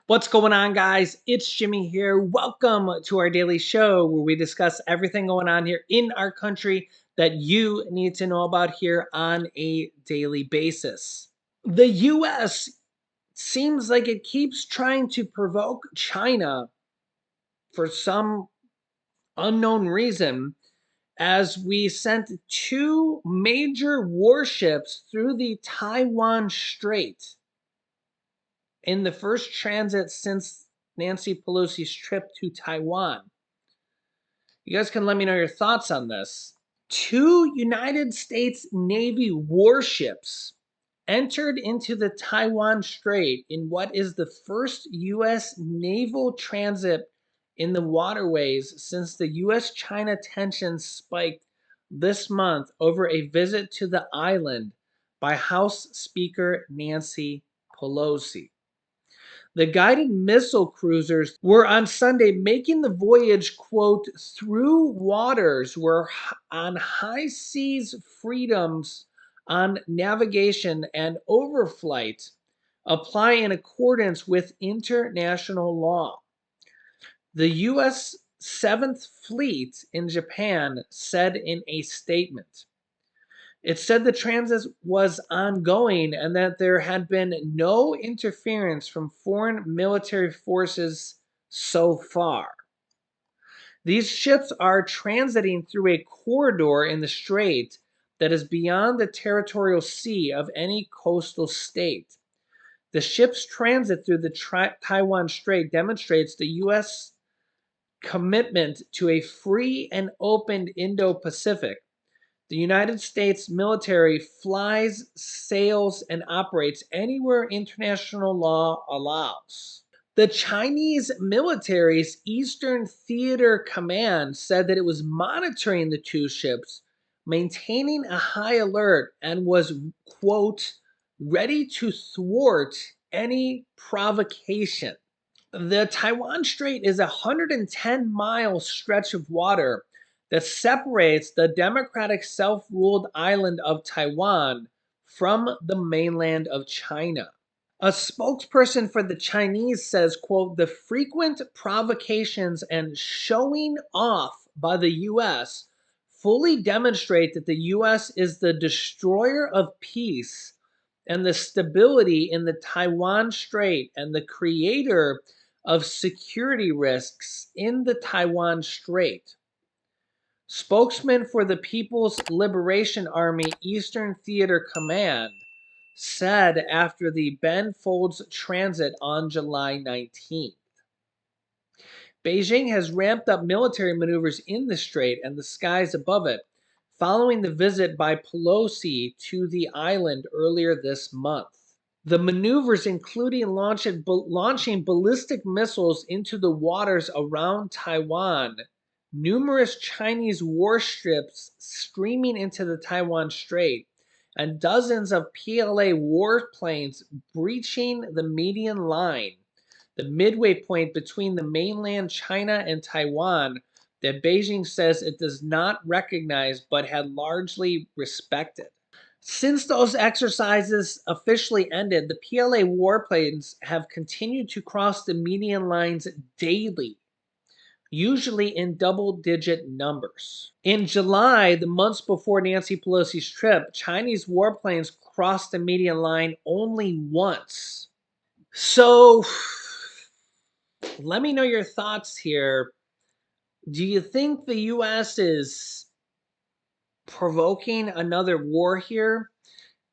What's going on, guys? It's Jimmy here. Welcome to our daily show where we discuss everything going on here in our country that you need to know about here on a daily basis. The U.S. seems like it keeps trying to provoke China for some unknown reason as we sent two major warships through the Taiwan Strait in the first transit since Nancy Pelosi's trip to Taiwan. You guys can let me know your thoughts on this. Two United States Navy warships entered into the Taiwan Strait in what is the first U.S. naval transit in the waterways since the U.S.-China tensions spiked this month over a visit to the island by House Speaker Nancy Pelosi. The guided missile cruisers were on Sunday making the voyage, quote, through waters where on high seas freedoms on navigation and overflight apply in accordance with international law. The U.S. 7th Fleet in Japan said in a statement. It said the transit was ongoing and that there had been no interference from foreign military forces so far. These ships are transiting through a corridor in the strait that is beyond the territorial sea of any coastal state. The ship's transit through the Taiwan Strait demonstrates the U.S. commitment to a free and open Indo-Pacific. The United States military flies, sails, and operates anywhere international law allows. The Chinese military's Eastern Theater Command said that it was monitoring the two ships, maintaining a high alert, and was, quote, ready to thwart any provocation. The Taiwan Strait is a 110-mile stretch of water that separates the democratic self-ruled island of Taiwan from the mainland of China. A spokesperson for the Chinese says, quote, the frequent provocations and showing off by the U.S. fully demonstrate that the U.S. is the destroyer of peace and the stability in the Taiwan Strait and the creator of security risks in the Taiwan Strait. Spokesman for the People's Liberation Army Eastern Theater Command said after the Bend Folds transit on July 19th. Beijing has ramped up military maneuvers in the strait and the skies above it, following the visit by Pelosi to the island earlier this month. The maneuvers including launching ballistic missiles into the waters around Taiwan, numerous Chinese warships streaming into the Taiwan Strait, and dozens of PLA warplanes breaching the median line, the midway point between the mainland China and Taiwan that Beijing says it does not recognize but had largely respected. Since those exercises officially ended, the PLA warplanes have continued to cross the median lines daily, usually in double-digit numbers. In July, the months before Nancy Pelosi's trip, Chinese warplanes crossed the median line only once. So, let me know your thoughts here. Do you think the U.S. is provoking another war here?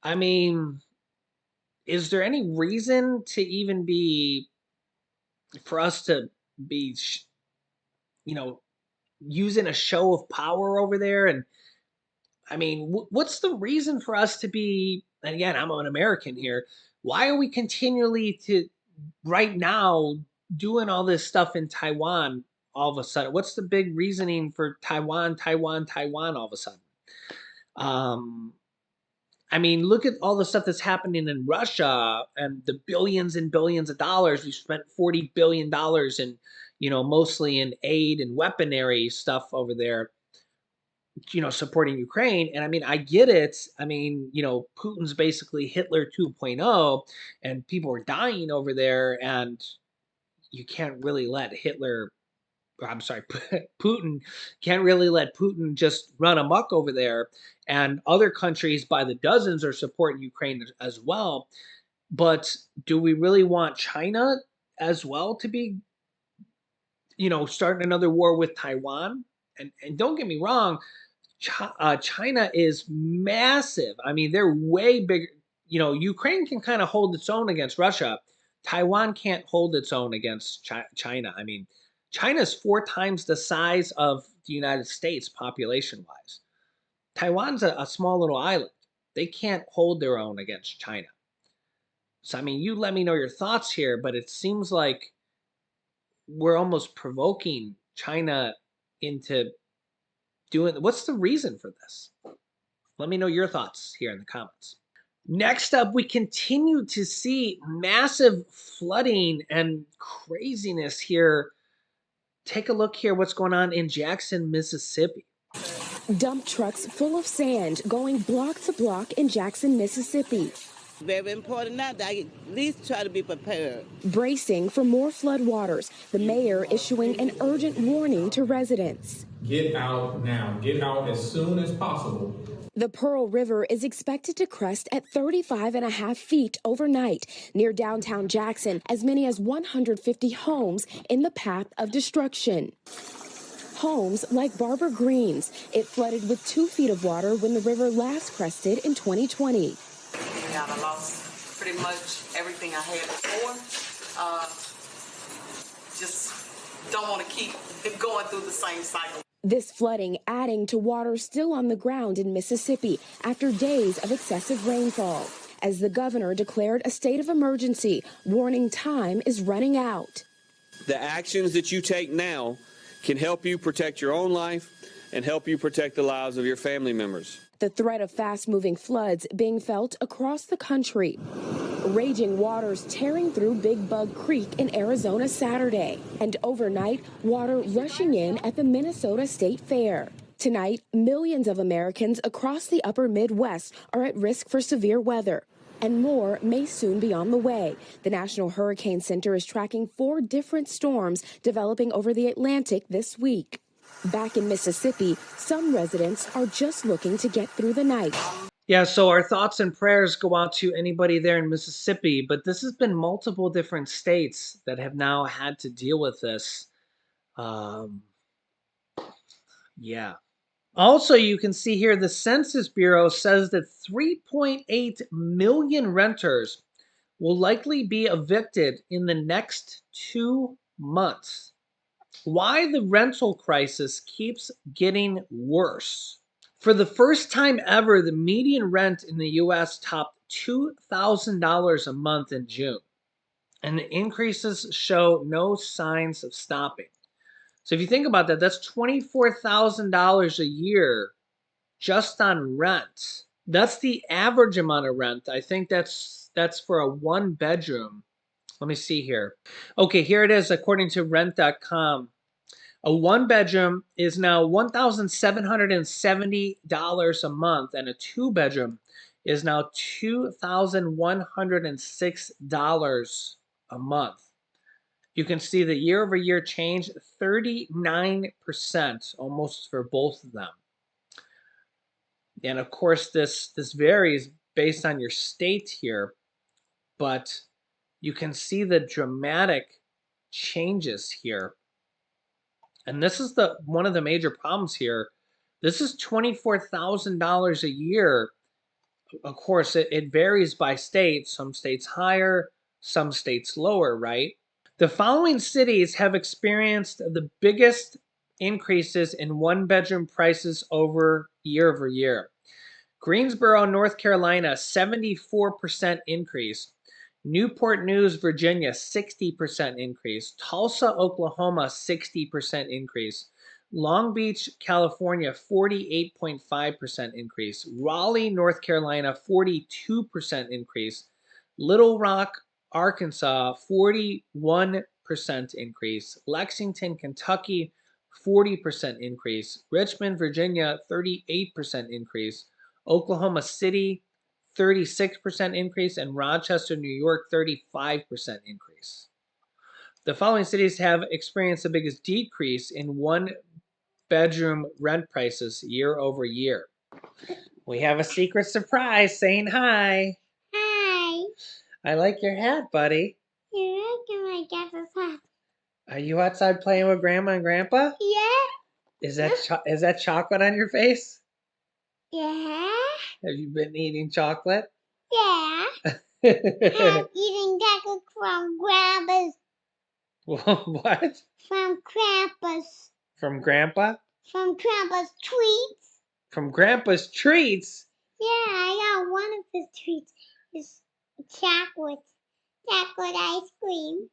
I mean, is there any reason to even be for us to be using a show of power over there? And I mean, what's the reason for us to be, and again, I'm an American here, why are we continually to right now doing all this stuff in Taiwan all of a sudden? What's the big reasoning for Taiwan, Taiwan, Taiwan all of a sudden? um I mean, look at all the stuff that's happening in Russia and the billions and billions of dollars. We spent $40 billion in, mostly in aid and weaponry stuff over there, supporting Ukraine. And I mean, I get it. I mean, Putin's basically Hitler 2.0 and people are dying over there. And, you can't really let I'm sorry, Putin can't really let Putin just run amok over there. And other countries by the dozens are supporting Ukraine as well. But do we really want China as well to be, starting another war with Taiwan? And don't get me wrong, China is massive. I mean, they're way bigger. Ukraine can kind of hold its own against Russia. Taiwan can't hold its own against China. I mean, China's 4 times the size of the United States population wise. Taiwan's a small little island. They can't hold their own against China. So, I mean, you let me know your thoughts here, but it seems like we're almost provoking China into doing. What's the reason for this? Let me know your thoughts here in the comments. Next up, we continue to see massive flooding and craziness here. Take a look here, what's going on in Jackson, Mississippi. Dump trucks full of sand going block to block in Jackson, Mississippi. Very important now that I at least try to be prepared. Bracing for more floodwaters, the mayor issuing an urgent warning to residents. Get out now. Get out as soon as possible. The Pearl River is expected to crest at 35.5 feet overnight near downtown Jackson, as many as 150 homes in the path of destruction. Homes like Barbara Green's. It flooded with 2 feet of water when the river last crested in 2020. I lost pretty much everything I had before. Just don't want to keep going through the same cycle. This flooding adding to water still on the ground in Mississippi after days of excessive rainfall. As the governor declared a state of emergency, warning time is running out. The actions that you take now can help you protect your own life and help you protect the lives of your family members. The threat of fast-moving floods being felt across the country. Raging waters tearing through Big Bug Creek in Arizona Saturday. And overnight, water rushing in at the Minnesota State Fair. Tonight, millions of Americans across the upper Midwest are at risk for severe weather. And more may soon be on the way. The National Hurricane Center is tracking 4 different storms developing over the Atlantic this week. Back in Mississippi, some residents are just looking to get through the night. Yeah, so our thoughts and prayers go out to anybody there in Mississippi, but this has been multiple different states that have now had to deal with this. Yeah. Also, you can see here the Census Bureau says that 3.8 million renters will likely be evicted in the next 2 months. Why the rental crisis keeps getting worse. For the first time ever, the median rent in the U.S. topped $2,000 a month in June, and the increases show no signs of stopping. So if you think about that, that's $24,000 a year just on rent. That's the average amount of rent. I think that's for a 1-bedroom. Let me see here. Okay, here it is according to rent.com. A 1-bedroom is now $1,770 a month, and a 2-bedroom is now $2,106 a month. You can see the year-over-year change, 39% almost for both of them. And of course, this varies based on your state here, but you can see the dramatic changes here. And this is one of the major problems here. This is $24,000 a year. Of course, it varies by state. Some states higher, some states lower, right? The following cities have experienced the biggest increases in 1-bedroom prices over year. Greensboro, North Carolina, 74% increase. Newport News, Virginia, 60% increase. Tulsa, Oklahoma, 60% increase. Long Beach, California, 48.5% increase. Raleigh, North Carolina, 42% increase. Little Rock, Arkansas, 41% increase. Lexington, Kentucky, 40% increase. Richmond, Virginia, 38% increase. Oklahoma City, 36% increase, and Rochester, New York, 35% increase. The following cities have experienced the biggest decrease in one-bedroom rent prices year over year. We have a secret surprise saying hi. Hi. I like your hat, buddy. You look at my glasses hat. Are you outside playing with Grandma and Grandpa? Yeah. Is that chocolate on your face? Yeah. Have you been eating chocolate? Yeah. I'm eating chocolate from Grandpa's. What? From Grandpa's. From Grandpa? From Grandpa's treats. From Grandpa's treats? Yeah, I got one of his treats. Is chocolate. Chocolate ice cream.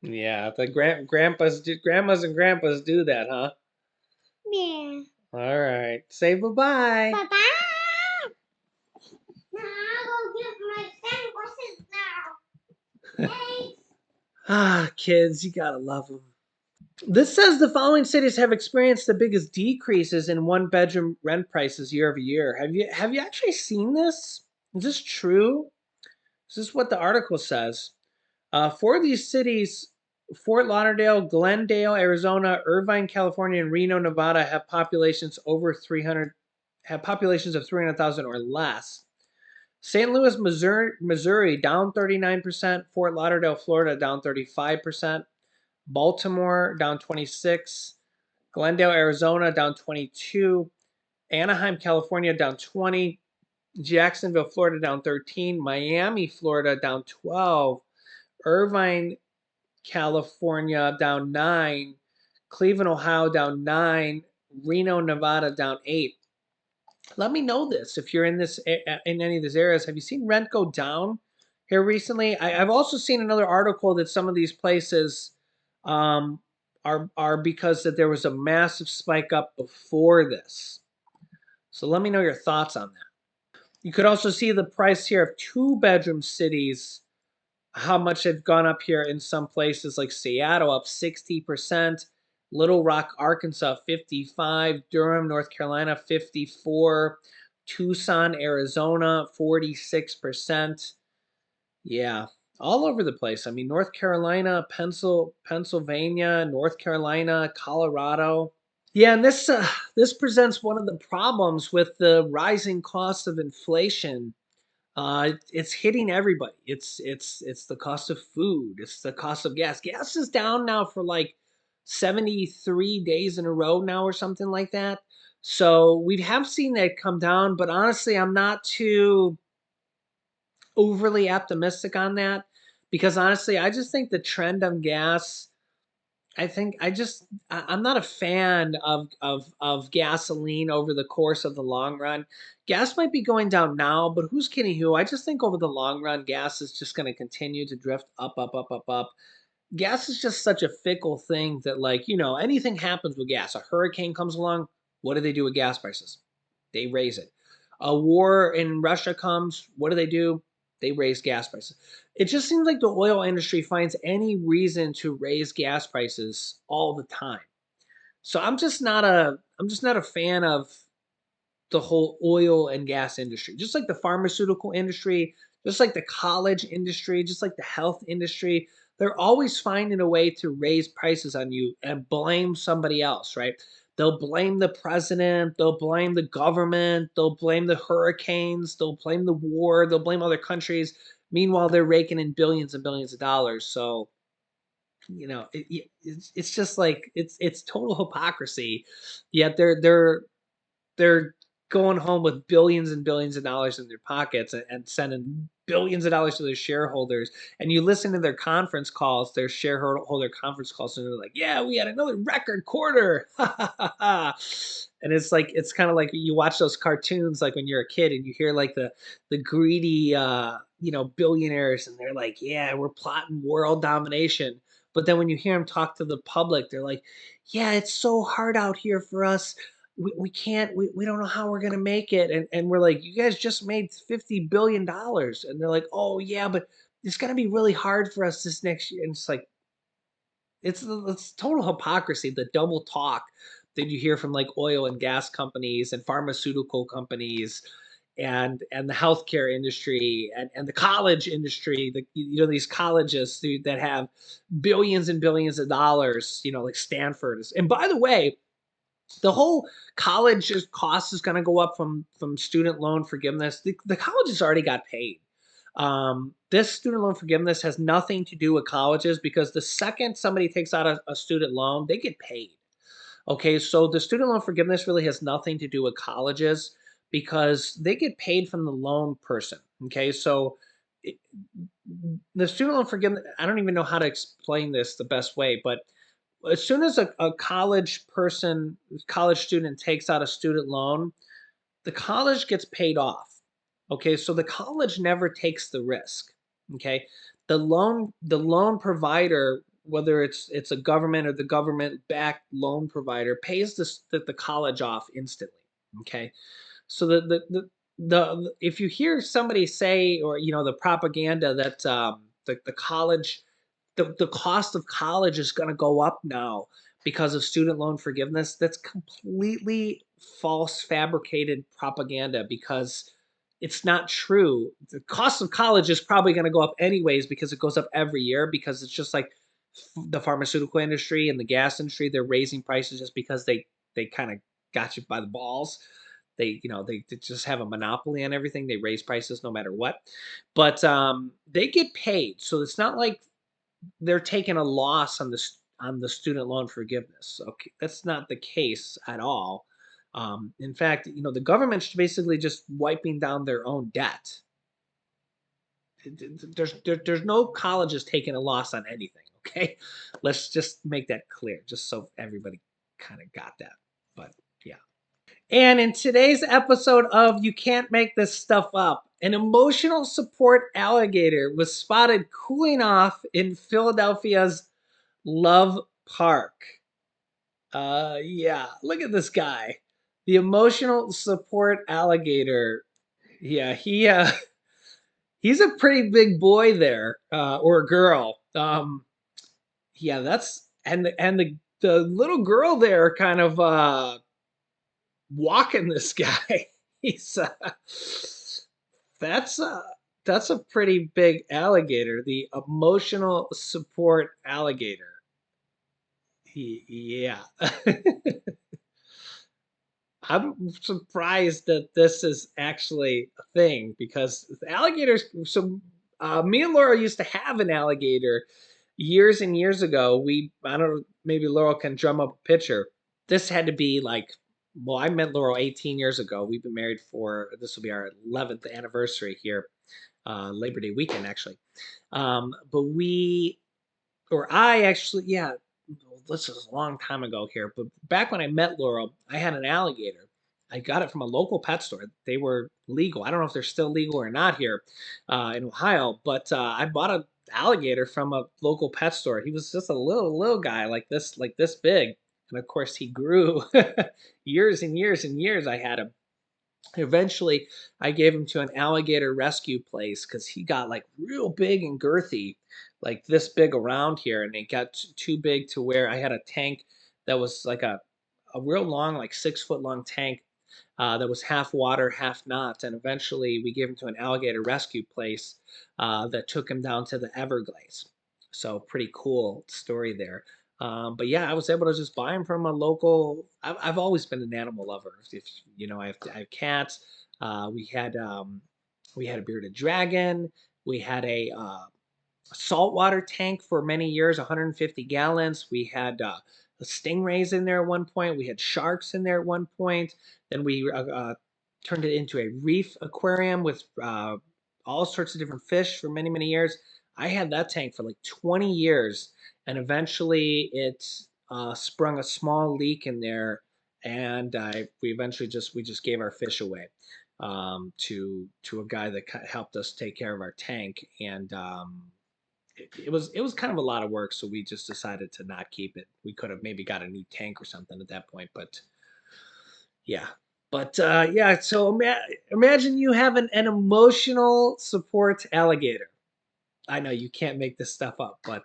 Yeah, the grandmas and grandpas do that, huh? Yeah. All right. Say bye-bye. Bye-bye. Now I'll go get my sandwiches now. Thanks. Ah, kids, you gotta love them. This says the following cities have experienced the biggest decreases in one-bedroom rent prices year over year. Have you actually seen this? Is this true? Is this what the article says? Four of these cities, Fort Lauderdale, Glendale, Arizona, Irvine, California, and Reno, Nevada, have populations of 300,000 or less. St. Louis, Missouri, down 39%. Fort Lauderdale, Florida, down 35%. Baltimore, down 26%. Glendale, Arizona, down 22%. Anaheim, California, down 20%. Jacksonville, Florida, down 13%. Miami, Florida, down 12%. Irvine, California, down 9%. Cleveland, Ohio, down 9%. Reno, Nevada, down 8%. Let me know this if you're in any of these areas. Have you seen rent go down here recently? I've also seen another article that some of these places um, are because that there was a massive spike up before this. So let me know your thoughts on that. You could also see the price here of two-bedroom cities, how much they've gone up here in some places like Seattle, up 60%. Little Rock, Arkansas, 55%. Durham, North Carolina, 54%. Tucson, Arizona, 46%. Yeah, all over the place. I mean, North Carolina, Pennsylvania, North Carolina, Colorado. Yeah, and this presents one of the problems with the rising cost of inflation. It's hitting everybody. It's the cost of food. It's the cost of gas. Gas is down now for like 73 days in a row now or something like that. So we have seen that come down, but honestly, I'm not too overly optimistic on that because honestly, I just think the trend on gas I think I'm not a fan of gasoline over the course of the long run. Gas might be going down now, but who's kidding who? I just think over the long run, gas is just going to continue to drift up, up, up, up, up. Gas is just such a fickle thing that, like, anything happens with gas. A hurricane comes along, what do they do with gas prices? They raise it. A war in Russia comes, what do? They raise gas prices. It just seems like the oil industry finds any reason to raise gas prices all the time. So I'm just not a fan of the whole oil and gas industry, just like the pharmaceutical industry, just like the college industry, just like the health industry. They're always finding a way to raise prices on you and blame somebody else, right? They'll blame the president, they'll blame the government, they'll blame the hurricanes, they'll blame the war, they'll blame other countries. Meanwhile, they're raking in billions and billions of dollars. So, it's just like it's total hypocrisy. Yet they're going home with billions and billions of dollars in their pockets and sending billions of dollars to their shareholders. And you listen to their conference calls, their shareholder conference calls, and they're like, "Yeah, we had another record quarter." And it's kind of like you watch those cartoons like when you're a kid and you hear like the greedy billionaires and they're like, "Yeah, we're plotting world domination." But then when you hear them talk to the public, they're like, "Yeah, it's so hard out here for us. We can't we don't know how we're gonna make it." And we're like, "You guys just made $50 billion." And they're like, "Oh yeah, but it's gonna be really hard for us this next year." And it's like it's total hypocrisy, the double talk that you hear from like oil and gas companies and pharmaceutical companies. and the healthcare industry and the college industry, these colleges that have billions and billions of dollars, like Stanford is. And by the way, the whole college cost is going to go up from student loan forgiveness. The colleges already got paid. This student loan forgiveness has nothing to do with colleges, because the second somebody takes out a student loan, they get paid. Okay, so the student loan forgiveness really has nothing to do with colleges, because they get paid from the loan person. Okay, so it, the student loan forgiveness, I don't even know how to explain this the best way, but as soon as a college student takes out a student loan, the college gets paid off. Okay, so the college never takes the risk. Okay, the loan provider, whether it's a government or the government backed loan provider, pays the college off instantly. Okay, so if you hear somebody say, or the propaganda that the college, the cost of college is going to go up now because of student loan forgiveness, that's completely false, fabricated propaganda, because it's not true. The cost of college is probably going to go up anyways, because it goes up every year, because it's just like the pharmaceutical industry and the gas industry. They're raising prices just because they kind of got you by the balls. They just have a monopoly on everything. They raise prices no matter what. But they get paid, so it's not like they're taking a loss on the student loan forgiveness. Okay, that's not the case at all. In fact, the government's basically just wiping down their own debt. There's no colleges taking a loss on anything. Okay, let's just make that clear, just so everybody kind of got that. But yeah. And in today's episode of You Can't Make This Stuff Up, an emotional support alligator was spotted cooling off in Philadelphia's Love Park. Yeah, look at this guy. The emotional support alligator. Yeah, he's a pretty big boy there, or girl. Yeah, that's and the little girl there kind of walking this guy. He's that's a that's a pretty big alligator, the emotional support alligator. Yeah. I'm surprised that this is actually a thing, because alligators. So, me and Laura used to have an alligator years and years ago. I don't know, maybe Laura can drum up a picture. This had to be like, well, I met Laura 18 years ago. We've been married this will be our 11th anniversary here, Labor Day weekend, actually. But I actually, yeah, this is a long time ago here, but back when I met Laura, I had an alligator. I got it from a local pet store. They were legal. I don't know if they're still legal or not here in Ohio, but I bought an alligator from a local pet store. He was just a little guy, like this big, and of course he grew years and years and years. I had him. Eventually, I gave him to an alligator rescue place because he got like real big and girthy, like this big around here, and it got too big to where I had a tank that was like a real long, like 6 foot long tank that was half water, half not. And eventually, we gave him to an alligator rescue place that took him down to the Everglades. So pretty cool story there. But yeah, I was able to just buy them from a local. I've always been an animal lover. If I have cats. We had a bearded dragon. We had a saltwater tank for many years, 150 gallons. We had stingrays in there at one point. We had sharks in there at one point. Then we turned it into a reef aquarium with all sorts of different fish for many, many years. I had that tank for like 20 years, and eventually it sprung a small leak in there, and we just gave our fish away to a guy that helped us take care of our tank, and it was kind of a lot of work, so we just decided to not keep it. We could have maybe got a new tank or something at that point, but yeah. But yeah, so imagine you have an emotional support alligator. I know you can't make this stuff up, but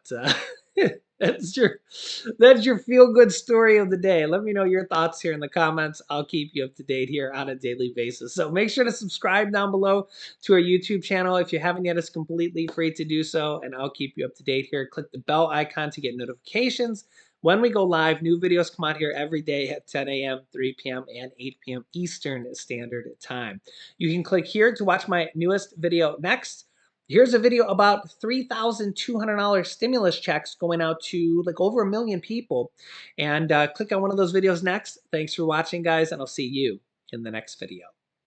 That's your feel good story of the day. Let me know your thoughts here in the comments. I'll keep you up to date here on a daily basis. So make sure to subscribe down below to our YouTube channel. If you haven't yet, it's completely free to do so, and I'll keep you up to date here. Click the bell icon to get notifications when we go live. New videos come out here every day at 10 a.m., 3 p.m., and 8 p.m. Eastern Standard Time. You can click here to watch my newest video next. Here's a video about $3,200 stimulus checks going out to like over 1 million people. And click on one of those videos next. Thanks for watching, guys, and I'll see you in the next video.